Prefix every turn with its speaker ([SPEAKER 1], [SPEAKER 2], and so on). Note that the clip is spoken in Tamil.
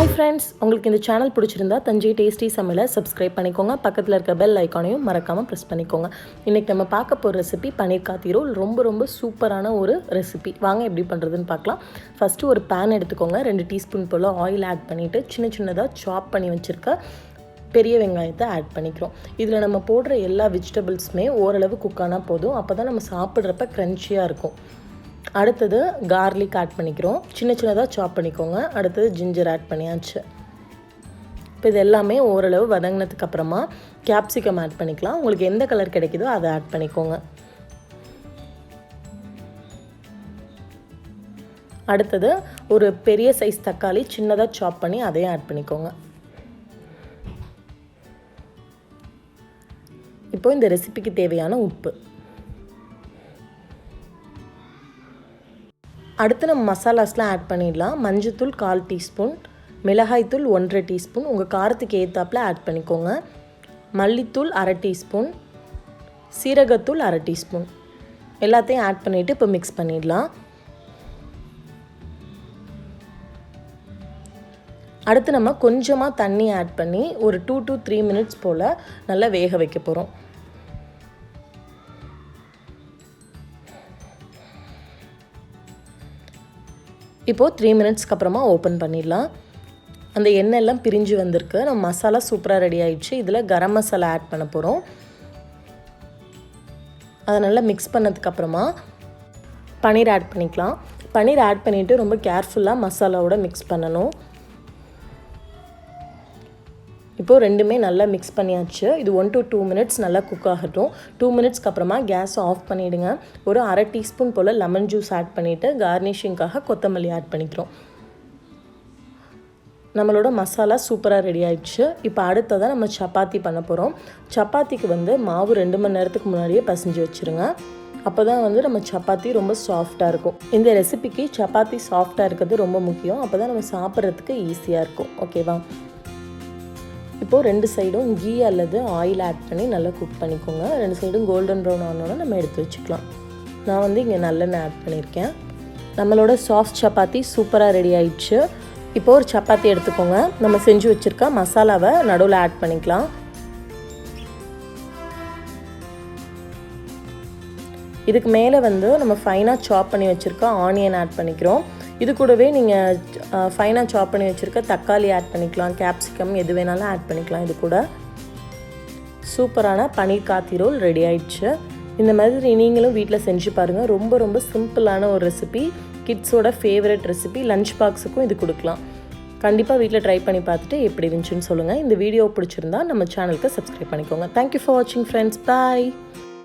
[SPEAKER 1] Hi friends, உங்களுக்கு இந்த சேனல் பிடிச்சிருந்தா தஞ்சை டேஸ்டி சமையலை சப்ஸ்கிரைப் பண்ணிக்கோங்க. பக்கத்தில் இருக்க பெல் ஐக்கானையும் மறக்காமல் ப்ரெஸ் பண்ணிக்கோங்க. இன்றைக்கி நம்ம பார்க்க போகிற ரெசிபி பனீர் காத்தி ரோல். ரொம்ப சூப்பரான ஒரு ரெசிபி. வாங்க எப்படி பண்ணுறதுன்னு பார்க்கலாம். ஃபஸ்ட்டு ஒரு பேன் எடுத்துக்கோங்க. 2 டீஸ்பூன் போல் ஆயில் ஆட் பண்ணிவிட்டு சின்னதாக சாப் பண்ணி வச்சுருக்க பெரிய வெங்காயத்தை ஆட் பண்ணிக்கிறோம். இதில் நம்ம போடுற எல்லா வெஜிடபிள்ஸுமே ஓரளவு குக் ஆனால் போதும். அப்போ தான் நம்ம சாப்பிட்றப்ப க்ரன்ச்சியாக இருக்கும். அடுத்தது கார்லிக் ஆட் பண்ணிக்கிறோம். சின்னதாக சாப் பண்ணிக்கோங்க. அடுத்தது ஜிஞ்சர் ஆட் பண்ணியாச்சு. இப்போ இது எல்லாமே ஓரளவு வதங்கினதுக்கு அப்புறமா கேப்சிகம் ஆட் பண்ணிக்கலாம். உங்களுக்கு எந்த கலர் கிடைக்குதோ அதை ஆட் பண்ணிக்கோங்க. அடுத்தது ஒரு பெரிய சைஸ் தக்காளி சின்னதாக சாப் பண்ணி அதையும் ஆட் பண்ணிக்கோங்க. இப்போ இந்த ரெசிபிக்கு தேவையான உப்பு. அடுத்து நம்ம மசாலாஸ்லாம் ஆட் பண்ணிடலாம். மஞ்சத்தூள் 1/4 டீஸ்பூன், மிளகாய்த்தூள் 1/2 டீஸ்பூன், உங்கள் காரத்துக்கு ஏற்றாப்பில் ஆட் பண்ணிக்கோங்க. மல்லித்தூள் 1/2 டீஸ்பூன், சீரகத்தூள் 1/2 டீஸ்பூன் எல்லாத்தையும் ஆட் பண்ணிவிட்டு இப்போ மிக்ஸ் பண்ணிடலாம். அடுத்து நம்ம கொஞ்சமாக தண்ணி ஆட் பண்ணி ஒரு 2 to 3 மினிட்ஸ் போல் நல்லா வேக வைக்க போகிறோம். இப்போது 3 மினிட்ஸ்க்கு அப்புறமா ஓப்பன் பண்ணிடலாம். அந்த எண்ணெய் எல்லாம் பிரிஞ்சு வந்திருக்கு. நம்ம மசாலா சூப்பராக ரெடி ஆகிடுச்சு. இதில் கரம் மசாலா ஆட் பண்ண போகிறோம். அதை நல்லா மிக்ஸ் பண்ணதுக்கப்புறமா பன்னீர் ஆட் பண்ணிக்கலாம். பன்னீர் ஆட் பண்ணிவிட்டு ரொம்ப கேர்ஃபுல்லாக மசாலாவோட மிக்ஸ் பண்ணணும். இப்போது ரெண்டுமே நல்லா மிக்ஸ் பண்ணியாச்சு. இது 1 to 2 மினிட்ஸ் நல்லா குக் ஆகட்டும். 2 மினிட்ஸ்க்கு அப்புறமா கேஸ் ஆஃப் பண்ணிவிடுங்க. ஒரு 1/2 டீஸ்பூன் போல் லெமன் ஜூஸ் ஆட் பண்ணிவிட்டு கார்னிஷிங்காக கொத்தமல்லி ஆட் பண்ணிக்கிறோம். நம்மளோட மசாலா சூப்பராக ரெடி ஆகிடுச்சு. இப்போ அடுத்ததாக நம்ம சப்பாத்தி பண்ண போகிறோம். சப்பாத்திக்கு மாவு 2 மணி நேரத்துக்கு முன்னாடியே பசைஞ்சு வச்சுருங்க. அப்போ தான் நம்ம சப்பாத்தி ரொம்ப சாஃப்டாக இருக்கும். இந்த ரெசிபிக்கு சப்பாத்தி சாஃப்டாக இருக்கிறது ரொம்ப முக்கியம். அப்போ தான் நம்ம சாப்பிட்றதுக்கு ஈஸியாக இருக்கும். ஓகேவா? இப்போது 2 சைடும் கீ அல்லது ஆயில் ஆட் பண்ணி நல்லா குக் பண்ணிக்கோங்க. 2 சைடும் கோல்டன் ப்ரௌன் ஆனோட நம்ம எடுத்து வச்சுக்கலாம். நான் இங்கே நல்லெண்ணெய் ஆட் பண்ணியிருக்கேன். நம்மளோட சாஃப்ட் சப்பாத்தி சூப்பராக ரெடி ஆயிடுச்சு. இப்போது ஒரு சப்பாத்தி எடுத்துக்கோங்க. நம்ம செஞ்சு வச்சுருக்க மசாலாவை நடுவில் ஆட் பண்ணிக்கலாம். இதுக்கு மேலே நம்ம ஃபைனாக சாப் பண்ணி வச்சுருக்க ஆனியன் ஆட் பண்ணிக்கிறோம். இது கூடவே நீங்கள் ஃபைனாக சாப் பண்ணி வச்சுருக்க தக்காளி ஆட் பண்ணிக்கலாம். கேப்சிகம் எது வேணாலும் ஆட் பண்ணிக்கலாம். இது கூட சூப்பரான பனீர் காத்தி ரோல் ரெடி ஆயிடுச்சு. இந்த மாதிரி நீங்களும் வீட்டில் செஞ்சு பாருங்கள். ரொம்ப சிம்பிளான ஒரு ரெசிபி. கிட்ஸோட ஃபேவரட் ரெசிபி. லஞ்ச் பாக்ஸுக்கும் இது கொடுக்கலாம். கண்டிப்பாக வீட்டில் ட்ரை பண்ணி பார்த்துட்டு எப்படி இருந்துச்சுன்னு சொல்லுங்கள். இந்த வீடியோ பிடிச்சிருந்தா நம்ம சேனலுக்கு சப்ஸ்கிரைப் பண்ணிக்கோங்க. தேங்க்யூ ஃபார் வாட்சிங் ஃப்ரெண்ட்ஸ். பாய்.